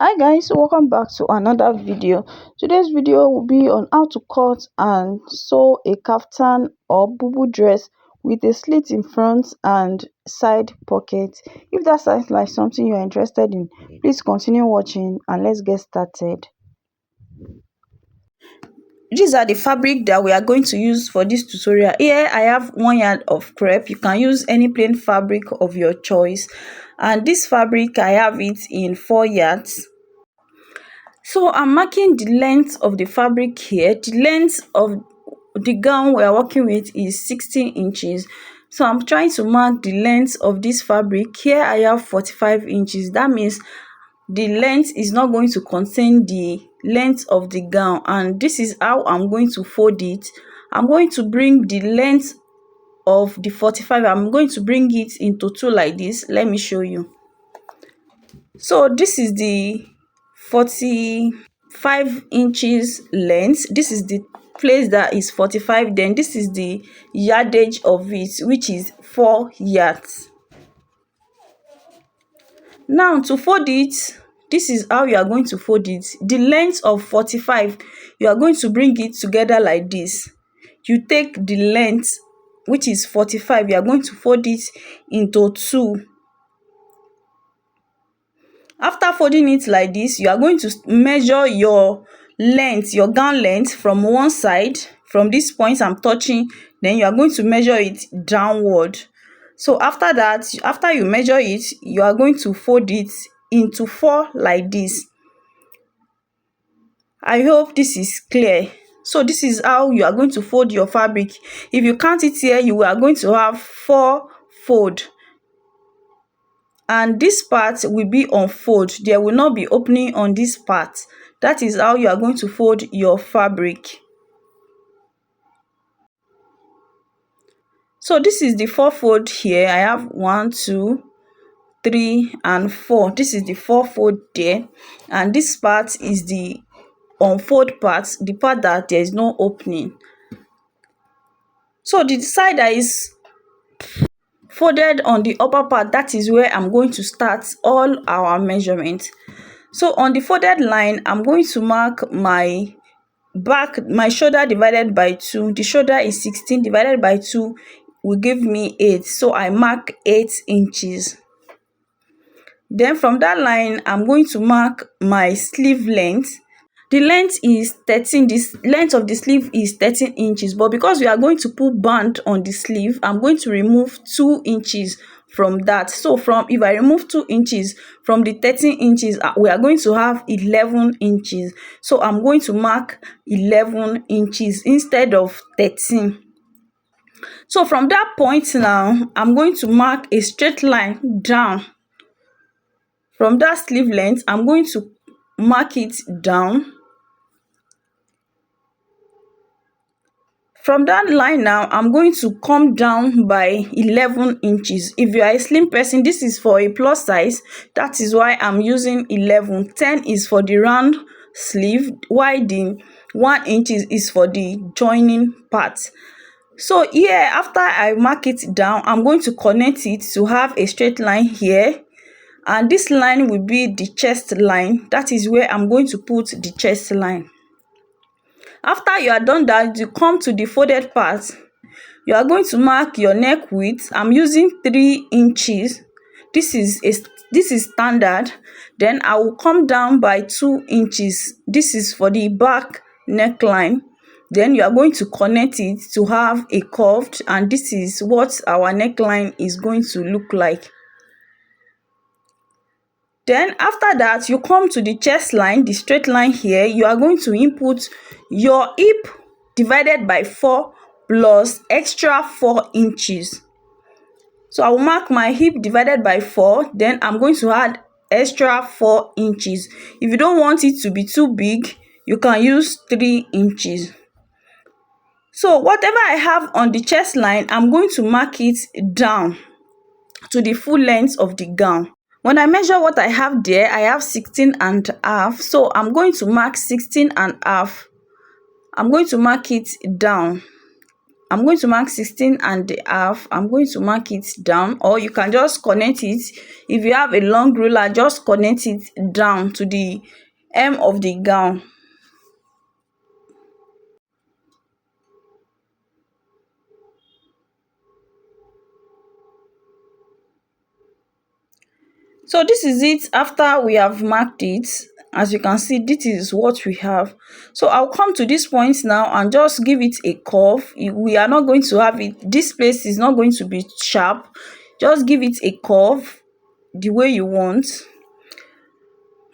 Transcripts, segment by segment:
Hi guys, welcome back to another video. Today's video will be on how to cut and sew a kaftan or bubu dress with a slit in front and side pocket. If that sounds like something you're interested in, please continue watching and let's get started. These are the fabric that we are going to use for this tutorial. Here I have 1 yard of crepe. You can use any plain fabric of your choice, and this fabric I have it in 4 yards. So I'm marking the length of the fabric here. The length of the gown we are working with is 16 inches. So I'm trying to mark the length of this fabric. Here I have 45 inches. That means the length is not going to contain the length of the gown, and this is how I'm going to fold it. I'm going to bring the length of the 45, I'm going to bring it into two like this. Let me show you. So this is the 45 inches length. This is the place that is 45, then this is the yardage of it, which is 4 yards. Now to fold it, this is how you are going to fold it. The length of 45, you are going to bring it together like this. You take the length, which is 45, you are going to fold it into two. After folding it like this, you are going to measure your length, your gown length from one side. From this point I'm touching, then you are going to measure it downward. So after that, after you measure it, you are going to fold it into 4 like this. I hope this is clear. So this is how you are going to fold your fabric. If you count it here, you are going to have 4 fold, and this part will be on fold. There will not be opening on this part. That is how you are going to fold your fabric. So this is the 4 fold here. I have 1, 2, 3 and 4. This is the 4 fold there, and this part is the unfold part, the part that there is no opening. So the side that is folded on the upper part, that is where I'm going to start all our measurements. So on the folded line, I'm going to mark my back, my shoulder divided by 2. The shoulder is 16 divided by 2 will give me 8. So I mark 8 inches. Then from that line, I'm going to mark my sleeve length. The length is 13. This length of the sleeve is 13 inches, but because we are going to put band on the sleeve, I'm going to remove 2 inches from that. So from, if I remove 2 inches from the 13 inches, we are going to have 11 inches. So I'm going to mark 11 inches instead of 13. So from that point now, I'm going to mark a straight line down. From that sleeve length, I'm going to mark it down. From that line now, I'm going to come down by 11 inches. If you are a slim person, this is for a plus size. That is why I'm using 11. 10 is for the round sleeve, while the 1 inch is for the joining part. So here, after I mark it down, I'm going to connect it to have a straight line here. And this line will be the chest line. That is where I'm going to put the chest line. After you are done that, you come to the folded part. You are going to mark your neck width. I'm using 3 inches. This is standard. Then I will come down by 2 inches. This is for the back neckline. Then you are going to connect it to have a curved, and this is what our neckline is going to look like. Then after that, you come to the chest line, the straight line here. You are going to input your hip divided by 4 plus extra 4 inches. So I will mark my hip divided by 4. Then I'm going to add extra 4 inches. If you don't want it to be too big, you can use 3 inches. So whatever I have on the chest line, I'm going to mark it down to the full length of the gown. When I measure what I have there, I have 16 and a half. So I'm going to mark 16 and a half. I'm going to mark it down. I'm going to mark 16 and a half. I'm going to mark it down, or you can just connect it. If you have a long ruler, just connect it down to the hem of the gown. So this is it after we have marked it. As you can see, this is what we have. So I'll come to this point now and just give it a curve. We are not going to have it, this place is not going to be sharp. Just give it a curve the way you want,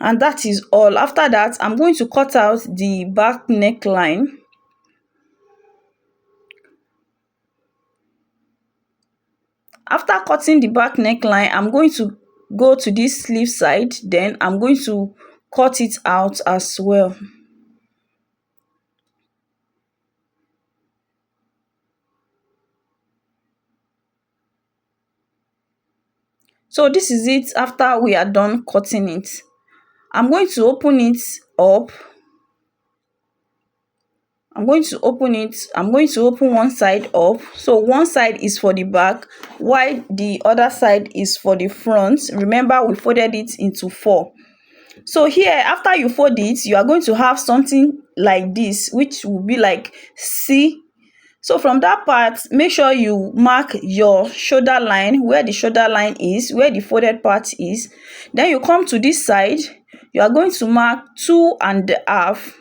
and that is all. After that, I'm going to cut out the back neckline. After cutting the back neckline, I'm going to go to this sleeve side, then I'm going to cut it out as well. So this is it after we are done cutting it. I'm going to open it up. I'm going to open one side up. So one side is for the back, while the other side is for the front. Remember, we folded it into 4. So here, after you fold it, you are going to have something like this, which will be like C. So from that part, make sure you mark your shoulder line, where the shoulder line is, where the folded part is. Then you come to this side, you are going to mark 2.5.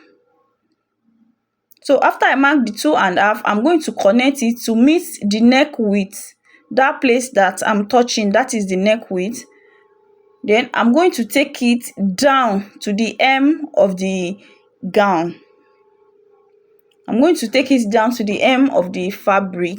So after I mark the 2.5, I'm going to connect it to meet the neck width. That place that I'm touching, that is the neck width. Then I'm going to take it down to the hem of the gown. I'm going to take it down to the hem of the fabric.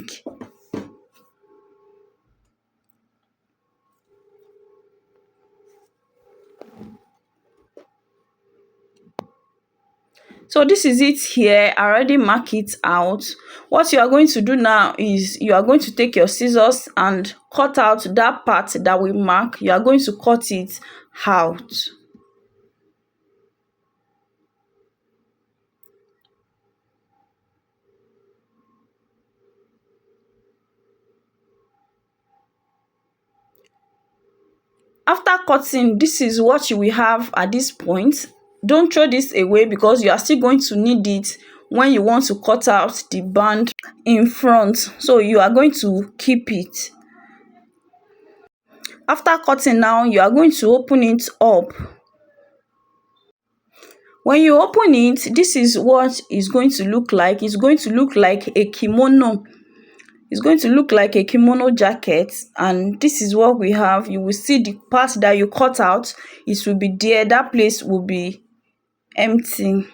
So this is it here. I already mark it out. What you are going to do now is you are going to take your scissors and cut out that part that we mark. You are going to cut it out. After cutting, this is what you will have at this point. Don't throw this away because you are still going to need it when you want to cut out the band in front. So you are going to keep it. After cutting now, you are going to open it up. When you open it, this is what it's going to look like. It's going to look like a kimono. It's going to look like a kimono jacket, and this is what we have. You will see the part that you cut out, it will be there. That place will be empty.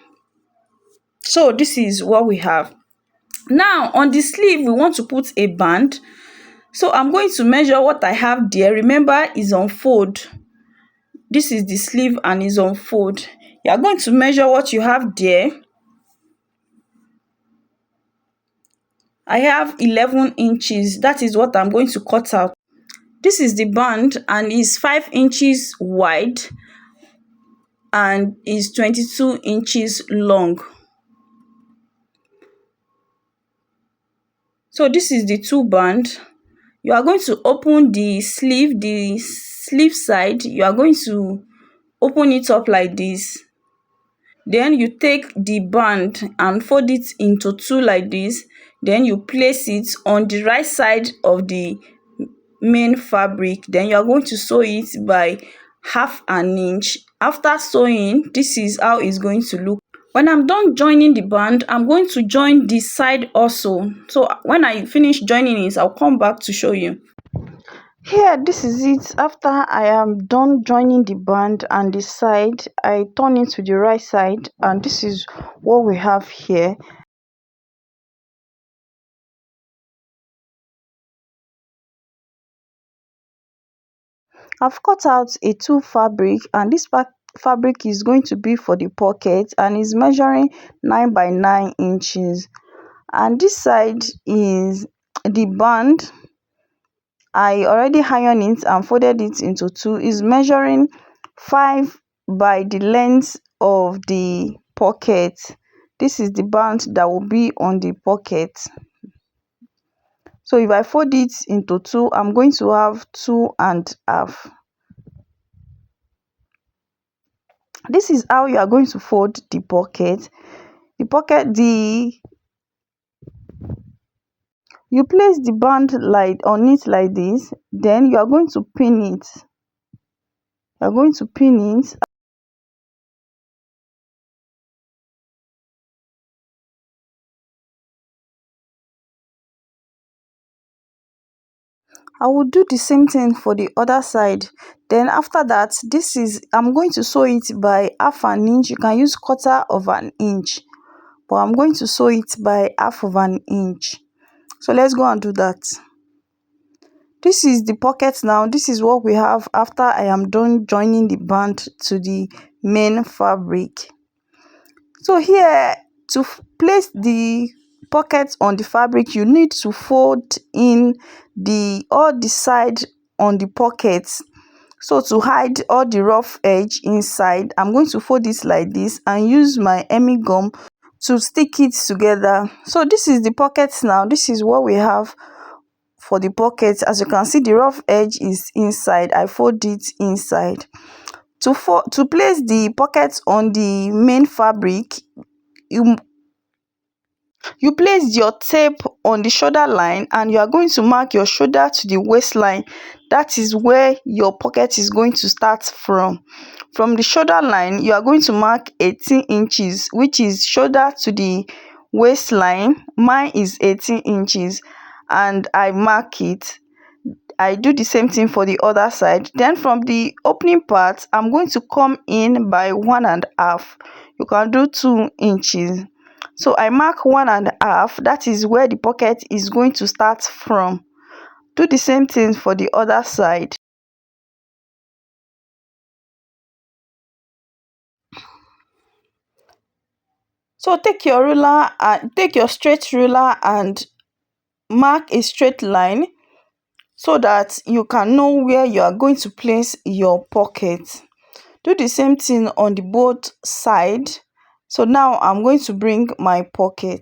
So this is what we have. Now on the sleeve, we want to put a band. So I'm going to measure what I have there. Remember, is on fold. This is the sleeve and is on fold. You are going to measure what you have there. I have 11 inches. That is what I'm going to cut out. This is the band and is 5 inches wide and is 22 inches long. So this is the 2 band. You are going to open the sleeve side. You are going to open it up like this. Then you take the band and fold it into 2 like this. Then you place it on the right side of the main fabric. Then you are going to sew it by 1/2 inch. After sewing, this is how it's going to look. When I'm done joining the band, I'm going to join the side also. So when I finish joining it, I'll come back to show you. Here, this is it. After I am done joining the band and the side, I turn it to the right side, and this is what we have here. I've cut out a 2 fabric, and this fabric is going to be for the pocket and is measuring 9 by 9 inches. And this side is the band. I already ironed it and folded it into 2. Is measuring 5 by the length of the pocket. This is the band that will be on the pocket. So if I fold it into two, I'm going to have 2.5. This is how you are going to fold the pocket. You place the band like on it like this, then you are going to pin it. You are going to pin it. I will do the same thing for the other side. Then after that, I'm going to sew it by 1/2 inch. You can use 1/4 inch, but I'm going to sew it by 1/2 inch. So let's go and do that. This is the pocket now. This is what we have after I am done joining the band to the main fabric. So here, to place the pocket on the fabric, you need to fold in all the side on the pocket. So to hide all the rough edge inside, I'm going to fold it like this and use my hemming gum to stick it together. So this is the pocket now. This is what we have for the pocket. As you can see, the rough edge is inside. I fold it inside. To place the pocket on the main fabric, you place your tape on the shoulder line and you are going to mark your shoulder to the waistline. That is where your pocket is going to start from. From the shoulder line, you are going to mark 18 inches, which is shoulder to the waistline. Mine is 18 inches and I mark it. I do the same thing for the other side. Then from the opening part, I'm going to come in by 1.5. You can do 2 inches. So I mark 1.5. That is where the pocket is going to start from. Do the same thing for the other side. So take your ruler and take your straight ruler and mark a straight line so that you can know where you are going to place your pocket. Do the same thing on the both side. So now I'm going to bring my pocket.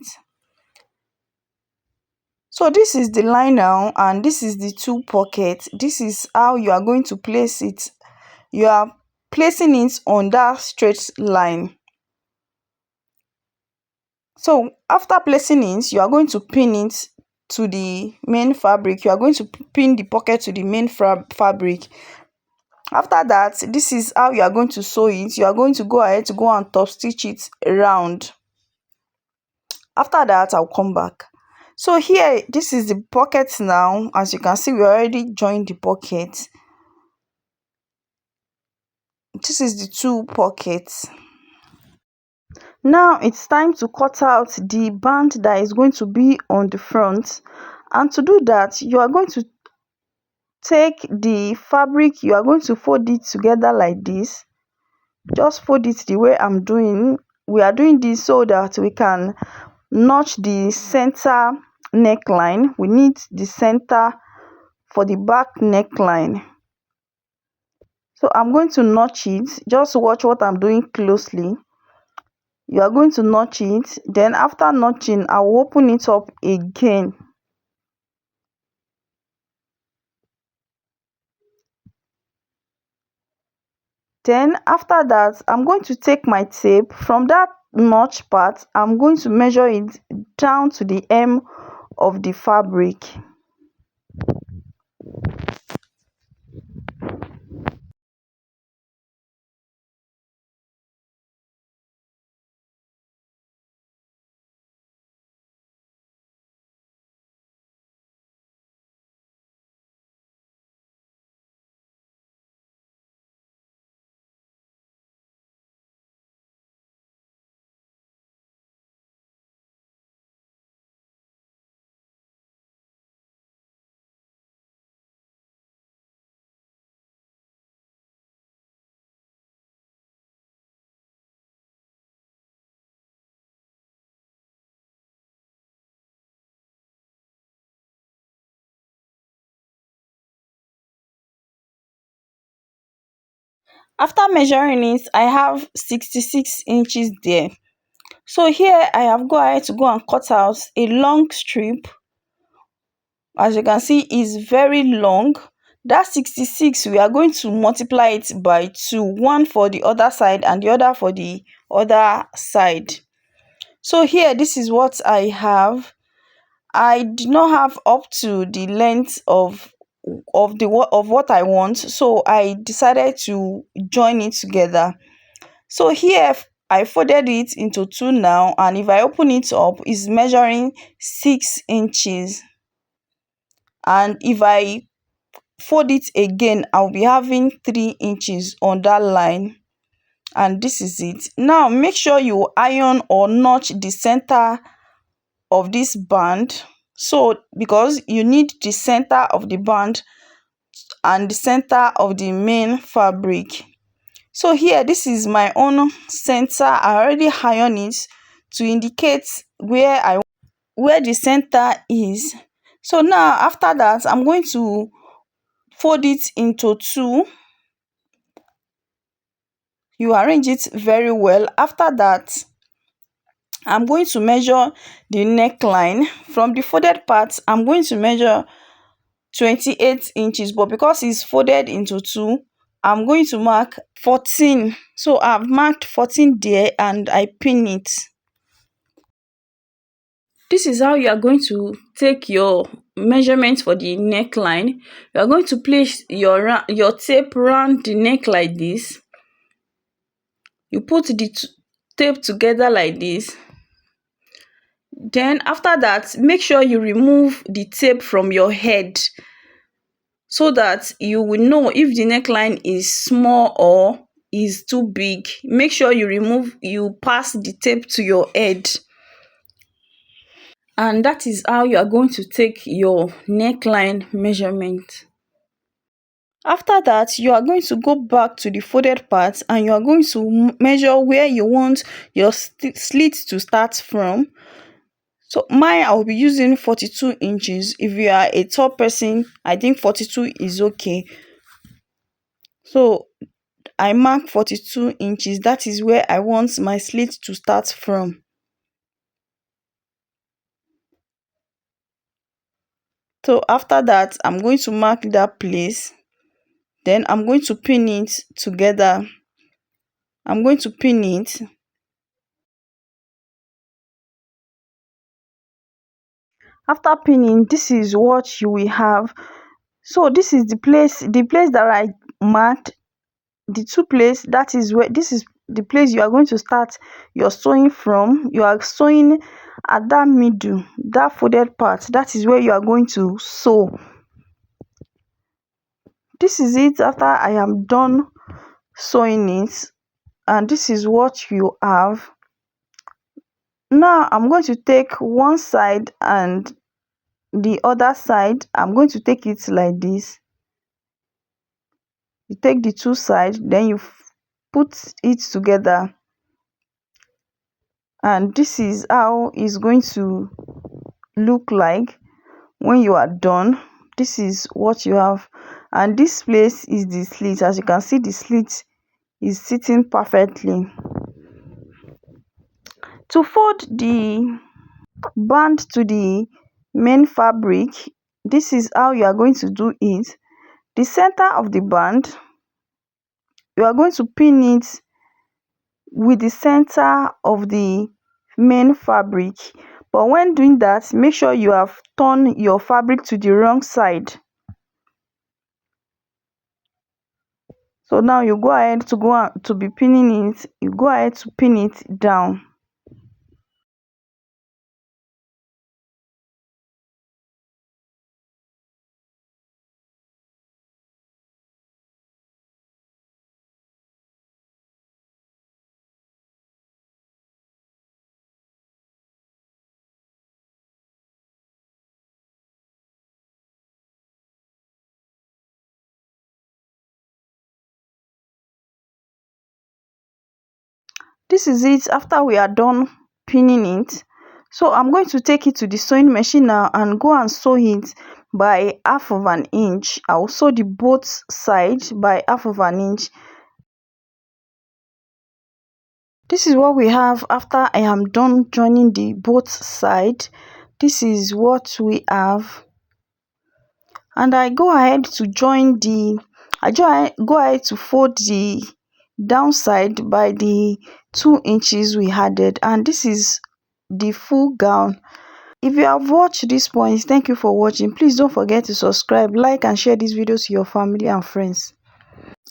So this is the line now and this is the two pockets. This is how you are going to place it. You are placing it on that straight line. So after placing it, you are going to pin it to the main fabric. You are going to pin the pocket to the main fabric. After that, this is how you are going to sew it. You are going to go ahead to go and top stitch it around. After that, I'll come back. So here, this is the pocket now. As you can see, we already joined the pocket. This is the two pockets. Now it's time to cut out the band that is going to be on the front. And to do that, you are going to take the fabric, you are going to fold it together like this. Just fold it the way I'm doing. We are doing this so that we can notch the center neckline. We need the center for the back neckline. So I'm going to notch it. Just watch what I'm doing closely. You are going to notch it. Then after notching, I will open it up again. Then after that, I'm going to take my tape from that notch part. I'm going to measure it down to the hem of the fabric. After measuring it, I have 66 inches there. So here I have go ahead to go and cut out a long strip as you can see, is very long. That 66, we are going to multiply it by 2, one for the other side and the other for the other side. So here, this is what I have. I did not have up to the length of what I want, so I decided to join it together. So here I folded it into two now, and if I open it up, it's measuring 6 inches. And if I fold it again, I'll be having 3 inches on that line. And this is it. Now make sure you iron or notch the center of this band, so because you need the center of the band and the center of the main fabric. So here, this is my own center. I already iron it to indicate where the center is. So now after that, I'm going to fold it into two. You arrange it very well. After that, I'm going to measure the neckline. From the folded part, I'm going to measure 28 inches, but because it's folded into two, I'm going to mark 14. So I've marked 14 there and I pin it. This is how you are going to take your measurement for the neckline. You are going to place your tape around the neck like this. You put the tape together like this. Then after that, make sure you remove the tape from your head, so that you will know if the neckline is small or is too big. Make sure you pass the tape to your head. And that is how you are going to take your neckline measurement. After that, you are going to go back to the folded part and you are going to measure where you want your slit to start from. So mine, I will be using 42 inches. If you are a tall person, I think 42 is okay. So I mark 42 inches. That is where I want my slit to start from. So after that, I'm going to mark that place. Then I'm going to pin it together. I'm going to pin it. After pinning, this is what you will have. So this is the place that I marked, the two place. That is where, this is the place you are going to start your sewing from. You are sewing at that middle, that folded part. That is where you are going to sew. This is it after I am done sewing it, and this is what you have. Now I'm going to take one side and the other side. I'm going to take it like this. You take the two sides, then you put it together, and this is how it's going to look like when you are done. This is what you have, and this place is the slit. As you can see, the slit is sitting perfectly. To fold the band to the main fabric, this is how you are going to do it. The center of the band, you are going to pin it with the center of the main fabric, but when doing that, make sure you have turned your fabric to the wrong side. So now you go ahead to be pinning it. You go ahead to pin it down. This is it after we are done pinning it. So I'm going to take it to the sewing machine now and go and sew it by half of an inch. I will sew the both sides by half of an inch. This is what we have after I am done joining the both side. This is what we have. and I go ahead to go ahead to fold the downside by the 2 inches we added, and this is the full gown. If you have watched this point, thank you for watching. Please don't forget to subscribe, like and share this video to your family and friends.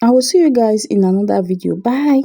I will see you guys in another video. Bye.